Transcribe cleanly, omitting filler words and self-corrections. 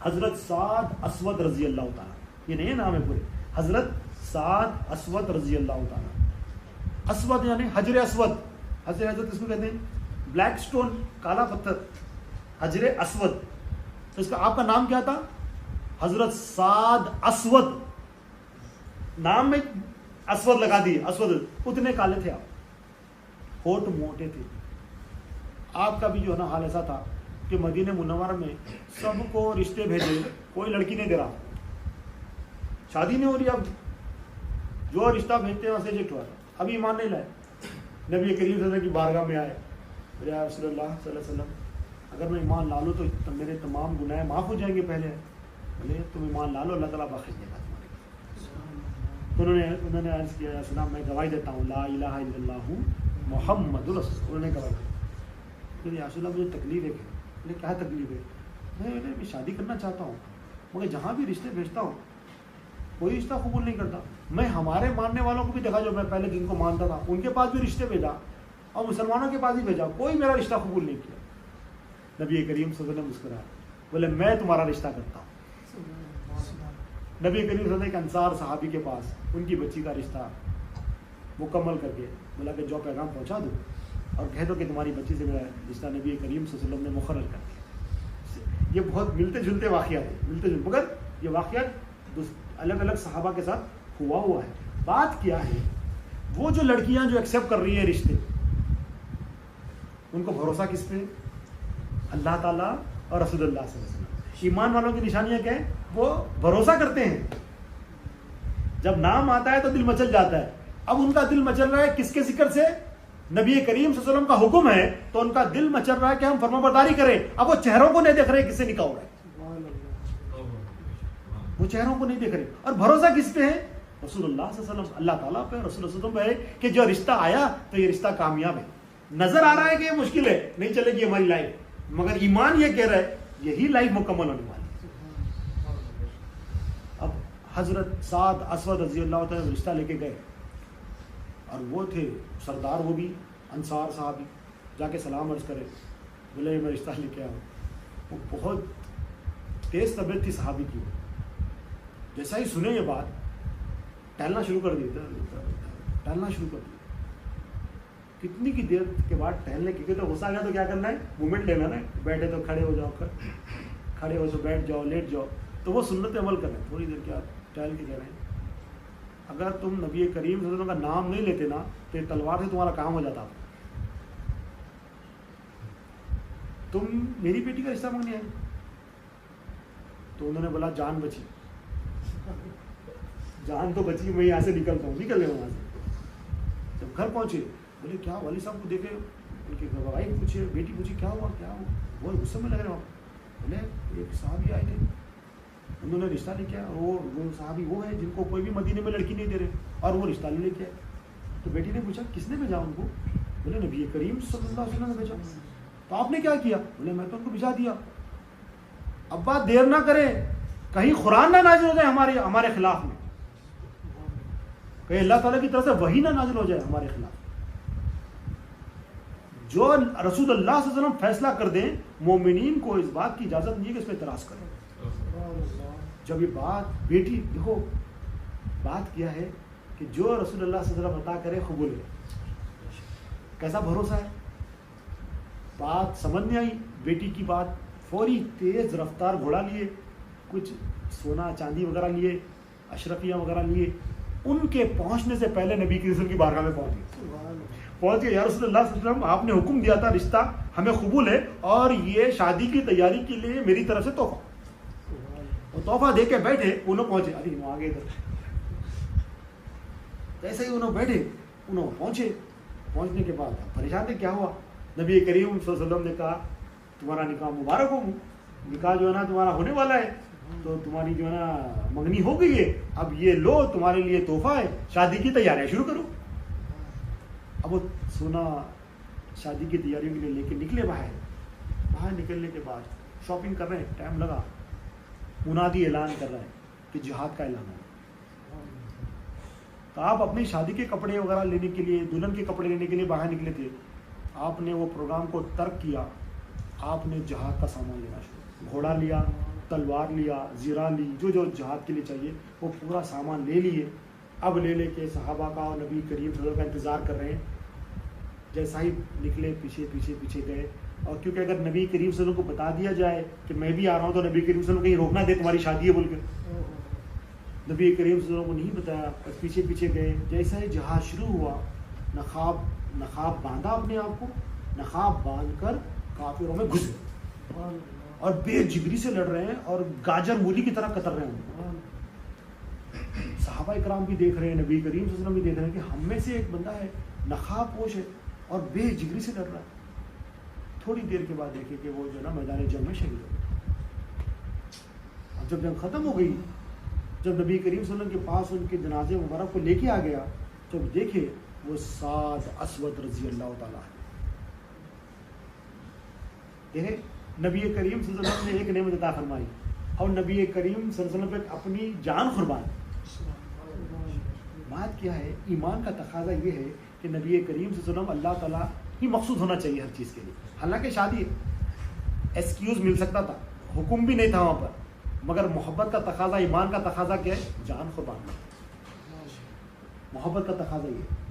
حضرت سعد اسود رضی اللہ تعالیٰ، یہ نہیں ہے نام ہے پورے، حضرت سعد اسود رضی اللہ تعالیٰ. اسود یعنی حجر اسود. حجر اسود کس کو کہتے ہیں؟ بلیک سٹون، کالا پتھر، حجر اسود. تو اس کا آپ کا نام کیا تھا؟ حضرت سعد اسود. نام میں اسود لگا دیے، اسود. اتنے کالے تھے آپ، ہوٹ موٹے تھے. آپ کا بھی جو ہے نا حال ایسا تھا کہ مدینہ منورہ میں سب کو رشتے بھیجے، کوئی لڑکی نہیں دے رہا، شادی نہیں ہو رہی. اب جو رشتہ بھیجتے ہیں ویسے ریجیکٹ ہوا. ابھی ایمان نہیں لائے. نبی کریم صلی اللہ علیہ وسلم کی بارگاہ میں آئے، یا رسول اللہ صلی اللہ علیہ وسلم اگر میں ایمان لا لوں تو میرے تمام گناہ معاف ہو جائیں گے. پہلے بولے تم ایمان لا لو، اللہ تعالیٰ بخش دے گا تمہارے. تو انہوں نے عرض کیا یا سلام میں گواہی دیتا ہوں لا الہ الا اللہ محمد رسول. انہوں نے گواہی دی. پھر یا رسول اللہ مجھے تکلیف ہے. بولے کیا تکلیف ہے؟ میں شادی کرنا چاہتا ہوں مگر جہاں بھی رشتے بھیجتا ہوں کوئی رشتہ قبول نہیں کرتا. میں ہمارے ماننے والوں کو بھی دیکھا جو میں پہلے جن کو مانتا تھا ان کے پاس بھی رشتے بھیجا اور مسلمانوں کے پاس بھی بھیجا، کوئی میرا رشتہ قبول نہیں کیا. نبی کریم صلی اللہ علیہ وسلم مسکرایا، بولے میں تمہارا رشتہ کرتا ہوں. نبی کریم صلی اللہ علیہ وسلم ایک انصار صحابی کے پاس ان کی بچی کا رشتہ مکمل کر کے بولا کہ جو پیغام پہنچا دو اور کہہ دو کہ تمہاری بچی سے میرا رشتہ نبی کریم صلی اللہ علیہ وسلم نے مقرر کر دیا. یہ بہت ملتے جلتے واقعات ہیں، ملتے جلتے، مگر یہ واقعات الگ الگ صحابہ کے ساتھ ہوا ہے. بات کیا ہے، وہ جو لڑکیاں جو ایکسیپٹ کر رہی ہیں رشتے، ان کو بھروسہ کس پہ؟ اللہ تعالیٰ اور رسول اللہ صلی اللہ علیہ وسلم. ایمان والوں کی نشانیاں کیا ہیں؟ وہ بھروسہ کرتے ہیں. جب نام آتا ہے تو دل مچل جاتا ہے. اب ان کا دل مچل رہا ہے کس کے ذکر سے؟ نبی کریم صلی اللہ علیہ وسلم کا حکم ہے تو ان کا دل مچل رہا ہے کہ ہم فرما برداری کریں. اب وہ چہروں کو نہیں دیکھ رہے کس سے نکاح ہو رہا ہے، وہ چہروں کو نہیں دیکھ رہے. اور بھروسہ کس پہ ہے؟ رسول اللہ صلی اللہ علیہ وسلم، اللہ تعالیٰ پہ، رسول اللہ صلی اللہ علیہ وسلم پہ ہے کہ جو رشتہ آیا تو یہ رشتہ کامیاب ہے. نظر آ رہا ہے کہ یہ مشکل ہے، نہیں چلے گی ہماری لائف، مگر ایمان یہ کہہ رہا ہے یہی لائف مکمل ہونے والی. اب حضرت سعد اسود رضی اللہ تعالیٰ رشتہ لے کے گئے اور وہ تھے سردار، وہ بھی انصار صحابی. جا کے سلام عرض کرے، بولے میں رشتہ لے کے آؤں. وہ بہت تیز طبیعت تھی صحابی کی. جیسا ہی سنے یہ بات ٹہلنا شروع کر دیا. کتنی کی دیر کے بعد ٹہلنے کی، تو غصہ آ گیا تو کیا کرنا ہے؟ موومنٹ لینا نا. بیٹھے تو کھڑے ہو جاؤ، کھڑے ہو تو بیٹھ جاؤ، لیٹ جاؤ. تو وہ سنت عمل کر رہے ہیں. تھوڑی دیر کے بعد ٹہل کے کہہ رہے ہیں اگر تم نبی کریم صلی اللہ علیہ وسلم کا نام نہیں لیتے نا تو یہ تلوار سے تمہارا کام ہو جاتا. تم میری بیٹی کا رشتہ مانگنے آئے؟ تو انہوں نے بولا جان بچی، جان تو بچی، میں یہاں سے نکلتا ہوں. نکل گئے وہاں سے. جب گھر پہنچے بولے کیا، والد صاحب کو دیکھے، ان کی وائف پوچھے، بیٹی پوچھی کیا ہوا کیا ہوا. وہ غصے میں لگ رہے. بولے ایک صحابی آئے تھے، انہوں نے رشتہ لے کے آیا. وہ صحابی وہ ہے جن کو کوئی بھی مدینے میں لڑکی نہیں دے رہے اور وہ رشتہ لے کے آئے. تو بیٹی نے پوچھا کس نے بھیجا ان کو؟ بولے نبی کریم صلی اللہ علیہ وسلم نے بھیجا. تو آپ نے کیا کیا؟ بولے میں تو ان کو بھیجا دیا. ابا دیر نہ کرے، کہیں قرآن نہ نازل ہو جائے ہمارے خلاف میں، کہیں اللہ تعالیٰ کی طرف سے وحی نہ نازل ہو جائے ہمارے خلاف. جو رسول اللہ صلی اللہ علیہ وسلم فیصلہ کر دیں، مومنین کو اس بات کی اجازت نہیں ہے کہ اس پہ اعتراض کریں. جب یہ بات بیٹی دیکھو، بات کیا ہے کہ جو رسول اللہ صلی اللہ علیہ وسلم عطا کرے قبول ہے. کیسا بھروسہ ہے. بات سمجھ نہیں آئی بیٹی کی بات، فوری تیز رفتار گھوڑا لیے، کچھ سونا چاندی وغیرہ لیے، اشرفیاں وغیرہ لیے. ان کے پہنچنے سے پہلے نبی کی رسول کی بارگاہ میں پہنچ گئے. یا رسول اللہ صلی اللہ علیہ وسلم آپ نے حکم دیا تھا رشتہ ہمیں قبول ہے اور یہ شادی کی تیاری کے لیے میری طرف سے تحفہ. وہ تحفہ دے کے بیٹھے، انہوں پہنچے. ابھی وہ آگے ادھر ایسے ہی انہوں بیٹھے، انہوں پہنچے. پہنچنے کے بعد پریشان تھے کیا ہوا. نبی کریم صلی اللہ علیہ وسلم نے کہا تمہارا نکاح مبارک ہو، نکاح جو ہے نا تمہارا ہونے والا ہے، تو تمہاری جو ہے نا منگنی ہو گئی ہے، اب یہ لو تمہارے لیے تحفہ ہے، شادی کی تیاریاں شروع کرو. اب وہ سونا شادی کی تیاریوں کے لیے لے کے نکلے باہر نکلنے کے بعد شاپنگ کر رہے ہیں. ٹائم لگا، منادی اعلان کر رہا ہے کہ جہاد کا اعلان ہے. تو آپ اپنی شادی کے کپڑے وغیرہ لینے کے لیے، دلہن کے کپڑے لینے کے لیے باہر نکلے تھے. آپ نے وہ پروگرام کو ترک کیا، آپ نے جہاد کا سامان لینا شروع. گھوڑا لیا، تلوار لیا، زیرہ لی، جو جو جہاد کے لیے چاہیے وہ پورا سامان لے لیے. اب لے لے کے صحابہ کا اور نبی کریم صلی اللہ علیہ وسلم کا انتظار کر رہے ہیں. جیسا ہی نکلے پیچھے پیچھے پیچھے گئے، اور کیونکہ اگر نبی کریم صلی اللہ علیہ وسلم کو بتا دیا جائے کہ میں بھی آ رہا ہوں تو نبی کریم صلی اللہ علیہ وسلم کہیں روکنا دے تمہاری شادی ہے بول کے. نبی کریم صلی اللہ علیہ وسلم کو نہیں بتایا، بس پیچھے پیچھے گئے. جیسا ہی جہاد شروع ہوا، نقاب باندھا اپنے آپ کو، نقاب باندھ کر کافروں میں گھس گئے اور بے جگری سے لڑ رہے ہیں اور گاجر مولی کی طرح کتر رہے ہیں. صحابہ اکرام بھی دیکھ رہے ہیں، نبی کریم صلی اللہ علیہ وسلم بھی دیکھ رہے ہیں کہ ہم میں سے ایک بندہ ہے نقاب پوش ہے اور بے جگری سے لڑ رہا ہے. تھوڑی دیر کے بعد دیکھیں کہ وہ جو نا میدان جنگ میں شہید ہو گئے. اب جب جنگ ختم ہو گئی، جب نبی کریم صلی اللہ علیہ وسلم کے پاس ان کے جنازے مبارک کو لے کے آ گیا، جب دیکھے وہ سعد اسود رضی اللہ تعالیٰ دیکھے نبی کریم صلی اللہ علیہ وسلم نے ایک نعمت عطا فرمائی اور نبی کریم صلی اللہ علیہ وسلم پہ اپنی جان قربان. بات کیا ہے، ایمان کا تقاضا یہ ہے کہ نبی کریم صلی اللہ علیہ وسلم اللہ تعالیٰ ہی مقصود ہونا چاہیے ہر چیز کے لیے. حالانکہ شادی ایکسکیوز مل سکتا تھا، حکم بھی نہیں تھا وہاں پر، مگر محبت کا تقاضا، ایمان کا تقاضا کیا ہے؟ جان قربان. محبت کا تقاضا یہ ہے.